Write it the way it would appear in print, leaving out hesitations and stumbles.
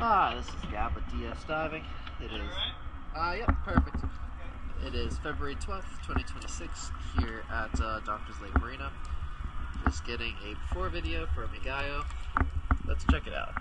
This is Gab with DS Diving. It is, yep, perfect. It is February 12th, 2026, here at Doctors Lake Marina. Just getting a before video for Migajo. Let's check it out.